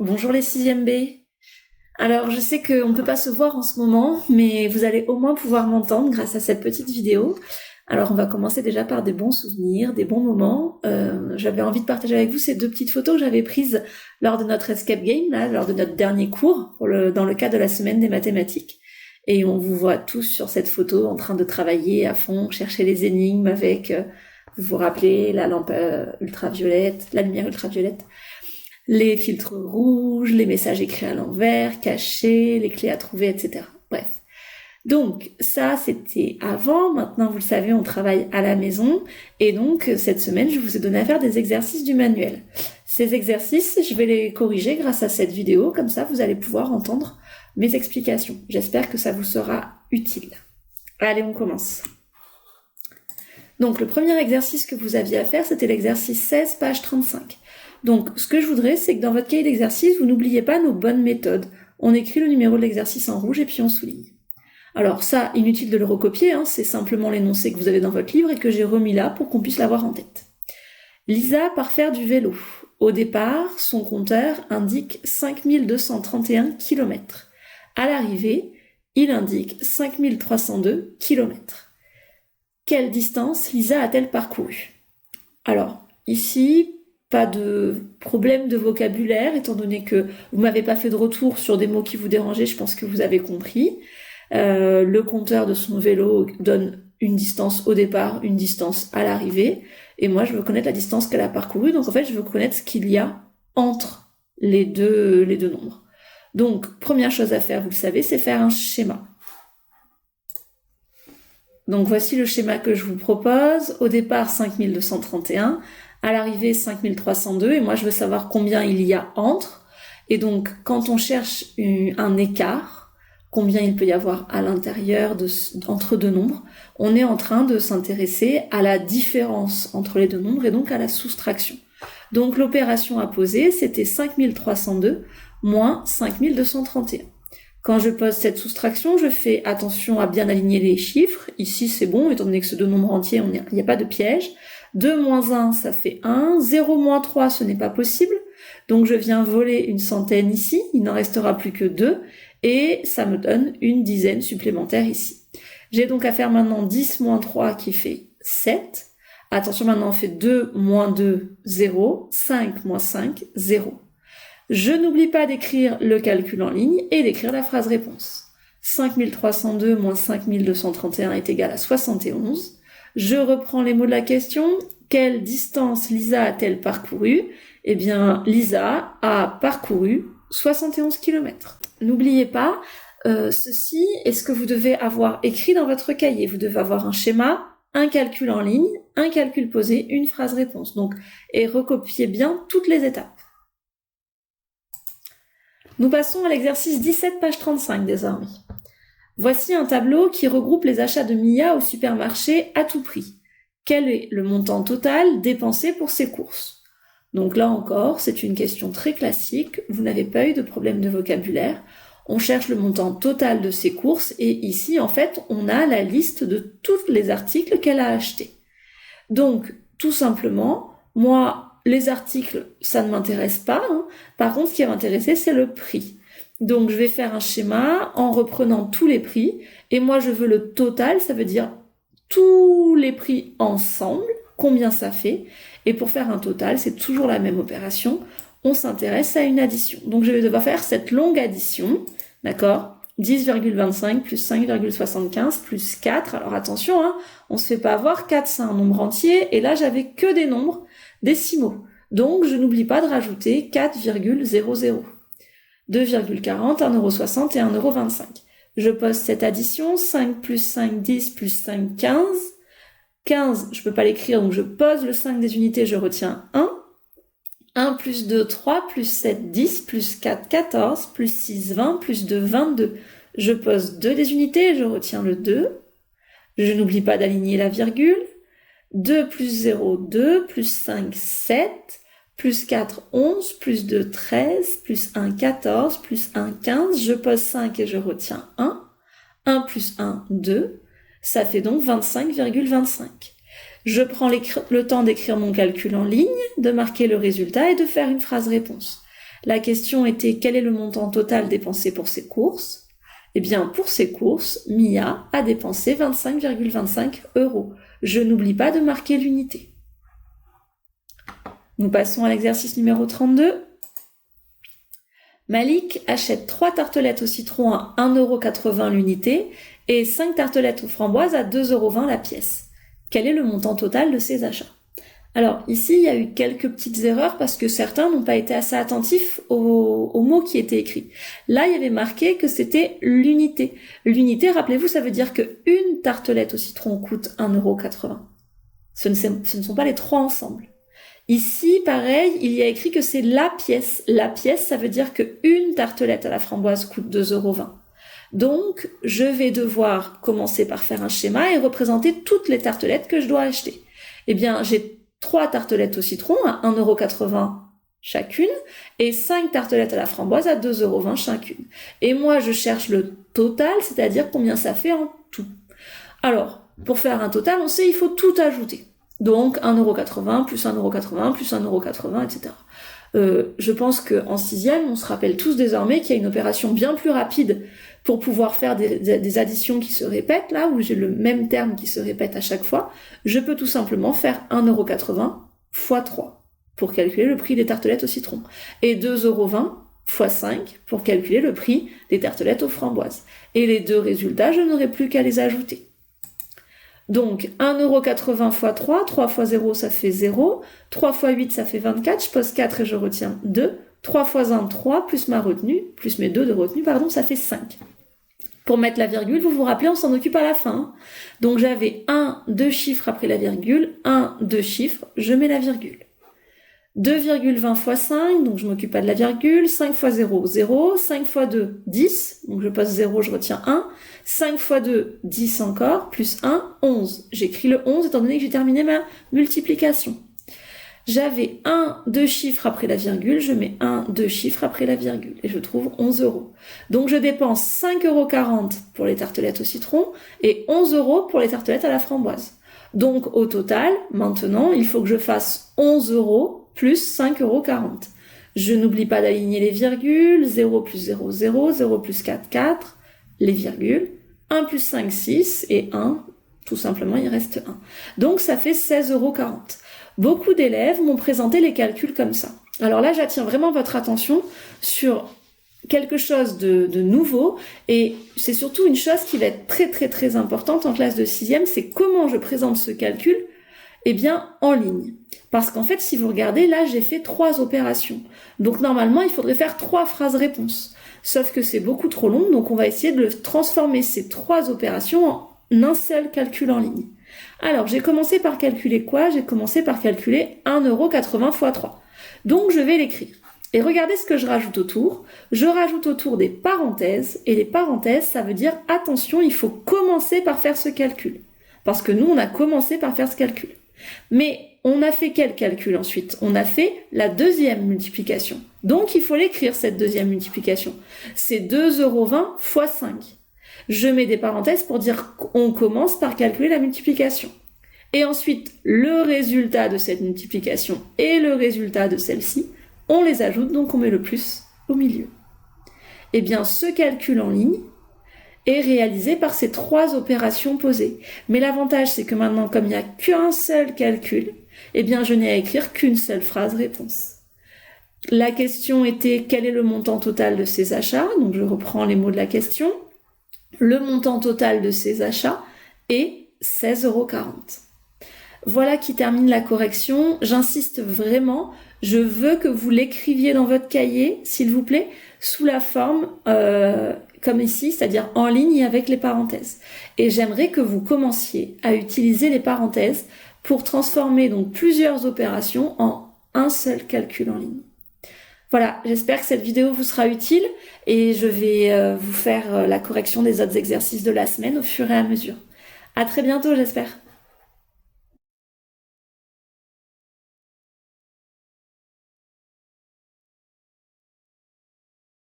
Bonjour les 6e B. Alors, je sais qu'on ne peut pas se voir en ce moment, mais vous allez au moins pouvoir m'entendre grâce à cette petite vidéo. Alors, on va commencer déjà par des bons souvenirs, des bons moments. J'avais envie de partager avec vous ces 2 petites photos que j'avais prises lors de notre escape game, là, lors de notre dernier cours, dans le cadre de la semaine des mathématiques. Et on vous voit tous sur cette photo en train de travailler à fond, chercher les énigmes avec, vous vous rappelez, la lampe ultraviolette, la lumière ultraviolette, les filtres rouges, les messages écrits à l'envers, cachés, les clés à trouver, etc. Bref. Donc ça, c'était avant. Maintenant, vous le savez, on travaille à la maison. Et donc, cette semaine, je vous ai donné à faire des exercices du manuel. Ces exercices, je vais les corriger grâce à cette vidéo. Comme ça, vous allez pouvoir entendre mes explications. J'espère que ça vous sera utile. Allez, on commence. Donc, le premier exercice que vous aviez à faire, c'était l'exercice 16, page 35. Donc, ce que je voudrais, c'est que dans votre cahier d'exercice, vous n'oubliez pas nos bonnes méthodes. On écrit le numéro de l'exercice en rouge et puis on souligne. Alors ça, inutile de le recopier, c'est simplement l'énoncé que vous avez dans votre livre et que j'ai remis là pour qu'on puisse l'avoir en tête. Lisa part faire du vélo. Au départ, son compteur indique 5231 km. À l'arrivée, il indique 5302 km. Quelle distance Lisa a-t-elle parcouru? Alors, ici, pas de problème de vocabulaire, étant donné que vous m'avez pas fait de retour sur des mots qui vous dérangeaient, je pense que vous avez compris. Le compteur de son vélo donne une distance au départ, une distance à l'arrivée, et moi je veux connaître la distance qu'elle a parcourue, donc en fait je veux connaître ce qu'il y a entre les deux nombres. Donc première chose à faire, vous le savez, c'est faire un schéma. Donc voici le schéma que je vous propose. Au départ 5231, à l'arrivée 5302, et moi je veux savoir combien il y a entre. Et donc quand on cherche un écart, combien il peut y avoir à l'intérieur entre deux nombres, on est en train de s'intéresser à la différence entre les deux nombres et donc à la soustraction. Donc l'opération à poser, c'était 5302 moins 5231. Quand je pose cette soustraction, je fais attention à bien aligner les chiffres. Ici, c'est bon, étant donné que c'est deux nombres entiers, il n'y a pas de piège. 2 moins 1, ça fait 1. 0 moins 3, ce n'est pas possible. Donc je viens voler une centaine ici, il n'en restera plus que 2. Et ça me donne une dizaine supplémentaire ici. J'ai donc à faire maintenant 10 moins 3 qui fait 7. Attention, maintenant on fait 2 moins 2, 0. 5 moins 5, 0. Je n'oublie pas d'écrire le calcul en ligne et d'écrire la phrase réponse. 5302 moins 5231 est égal à 71. Je reprends les mots de la question. Quelle distance Lisa a-t-elle parcouru? Eh bien, Lisa a parcouru 71 km. N'oubliez pas, ceci est ce que vous devez avoir écrit dans votre cahier. Vous devez avoir un schéma, un calcul en ligne, un calcul posé, une phrase réponse. Donc, et recopiez bien toutes les étapes. Nous passons à l'exercice 17, page 35 désormais. Voici un tableau qui regroupe les achats de Mia au supermarché à tout prix. Quel est le montant total dépensé pour ces courses? Donc là encore, c'est une question très classique, vous n'avez pas eu de problème de vocabulaire. On cherche le montant total de ses courses et ici, en fait, on a la liste de tous les articles qu'elle a achetés. Donc, tout simplement, moi, les articles, ça ne m'intéresse pas. Par contre, ce qui va m'intéresser, c'est le prix. Donc, je vais faire un schéma en reprenant tous les prix et moi, je veux le total, ça veut dire tous les prix ensemble, combien ça fait. Et pour faire un total, c'est toujours la même opération. On s'intéresse à une addition. Donc, je vais devoir faire cette longue addition, d'accord? 10,25 plus 5,75 plus 4. Alors, attention, on se fait pas avoir. 4, c'est un nombre entier. Et là, j'avais que des nombres décimaux. Donc, je n'oublie pas de rajouter 4,00. 2,40, 1,60 € et 1,25 €. Je pose cette addition. 5 plus 5, 10 plus 5, 15. 15, je peux pas l'écrire, donc je pose le 5 des unités, je retiens 1. 1 plus 2, 3, plus 7, 10, plus 4, 14, plus 6, 20, plus 2, 22. Je pose 2 des unités, je retiens le 2. Je n'oublie pas d'aligner la virgule. 2 plus 0, 2, plus 5, 7, plus 4, 11, plus 2, 13, plus 1, 14, plus 1, 15. Je pose 5 et je retiens 1. 1 plus 1, 2. Ça fait donc 25,25. Je prends le temps d'écrire mon calcul en ligne, de marquer le résultat et de faire une phrase réponse. La question était quel est le montant total dépensé pour ces courses? Eh bien, pour ces courses, Mia a dépensé 25,25 €. Je n'oublie pas de marquer l'unité. Nous passons à l'exercice numéro 32. Malik achète 3 tartelettes au citron à 1,80 € l'unité et 5 tartelettes aux framboises à 2,20 € la pièce. Quel est le montant total de ses achats? Alors ici, il y a eu quelques petites erreurs parce que certains n'ont pas été assez attentifs aux mots qui étaient écrits. Là, il y avait marqué que c'était l'unité. L'unité, rappelez-vous, ça veut dire qu'une tartelette au citron coûte 1,80 €. Ce ne sont pas les 3 ensemble. Ici, pareil, il y a écrit que c'est la pièce. La pièce, ça veut dire qu'une tartelette à la framboise coûte 2,20 €. Donc, je vais devoir commencer par faire un schéma et représenter toutes les tartelettes que je dois acheter. Eh bien, j'ai 3 tartelettes au citron à 1,80 € chacune et 5 tartelettes à la framboise à 2,20 € chacune. Et moi, je cherche le total, c'est-à-dire combien ça fait en tout. Alors, pour faire un total, on sait il faut tout ajouter. Donc 1,80 € plus 1,80 € plus 1,80 €, etc. Je pense qu'en 6e, on se rappelle tous désormais qu'il y a une opération bien plus rapide pour pouvoir faire des additions qui se répètent, là où j'ai le même terme qui se répète à chaque fois. Je peux tout simplement faire 1,80 € x 3 pour calculer le prix des tartelettes au citron et 2,20 € x 5 pour calculer le prix des tartelettes aux framboises. Et les deux résultats, je n'aurai plus qu'à les ajouter. Donc 1,80 € x 3, 3 x 0 ça fait 0, 3 x 8 ça fait 24, je pose 4 et je retiens 2, 3 x 1, 3, plus ma retenue, plus mes 2 de retenue, ça fait 5. Pour mettre la virgule, vous vous rappelez, on s'en occupe à la fin. Donc j'avais 1, 2 chiffres après la virgule, 1, 2 chiffres, je mets la virgule. 2,20 x 5, donc je m'occupe pas de la virgule, 5 x 0, 0, 5 x 2, 10, donc je pose 0, je retiens 1, 5 x 2, 10 encore, plus 1, 11. J'écris le 11 étant donné que j'ai terminé ma multiplication. J'avais 1, 2 chiffres après la virgule, je mets 1, 2 chiffres après la virgule, et je trouve 11 €. Donc je dépense 5,40 € pour les tartelettes au citron, et 11 € pour les tartelettes à la framboise. Donc au total, maintenant, il faut que je fasse 11 € plus 5,40 €. Je n'oublie pas d'aligner les virgules, 0 plus 0, 0, 0 plus 4, 4, les virgules, 1 plus 5, 6, et 1, tout simplement, il reste 1. Donc ça fait 16,40 €. Beaucoup d'élèves m'ont présenté les calculs comme ça. Alors là, j'attire vraiment votre attention sur quelque chose de nouveau, et c'est surtout une chose qui va être très très très importante en classe de 6e, c'est comment je présente ce calcul, eh bien en ligne. Parce qu'en fait, si vous regardez, là j'ai fait 3 opérations. Donc normalement, il faudrait faire 3 phrases réponses. Sauf que c'est beaucoup trop long, donc on va essayer de transformer ces 3 opérations en un seul calcul en ligne. Alors, j'ai commencé par calculer quoi? J'ai commencé par calculer 1,80 € x 3. Donc je vais l'écrire. Et regardez ce que je rajoute autour. Je rajoute autour des parenthèses, et les parenthèses, ça veut dire, attention, il faut commencer par faire ce calcul. Parce que nous, on a commencé par faire ce calcul. Mais on a fait quel calcul ensuite? On a fait la deuxième multiplication. Donc il faut l'écrire, cette deuxième multiplication. C'est 2,20 € x 5. Je mets des parenthèses pour dire qu'on commence par calculer la multiplication. Et ensuite, le résultat de cette multiplication et le résultat de celle-ci, on les ajoute, donc on met le plus au milieu. Eh bien, ce calcul en ligne est réalisé par ces 3 opérations posées. Mais l'avantage, c'est que maintenant, comme il n'y a qu'un seul calcul, eh bien, je n'ai à écrire qu'une seule phrase réponse. La question était quel est le montant total de ces achats? Donc, je reprends les mots de la question. Le montant total de ces achats est 16,40 €. Voilà qui termine la correction. J'insiste vraiment, je veux que vous l'écriviez dans votre cahier, s'il vous plaît, sous la forme comme ici, c'est-à-dire en ligne et avec les parenthèses. Et j'aimerais que vous commenciez à utiliser les parenthèses pour transformer donc plusieurs opérations en un seul calcul en ligne. Voilà, j'espère que cette vidéo vous sera utile et je vais vous faire la correction des autres exercices de la semaine au fur et à mesure. À très bientôt, j'espère.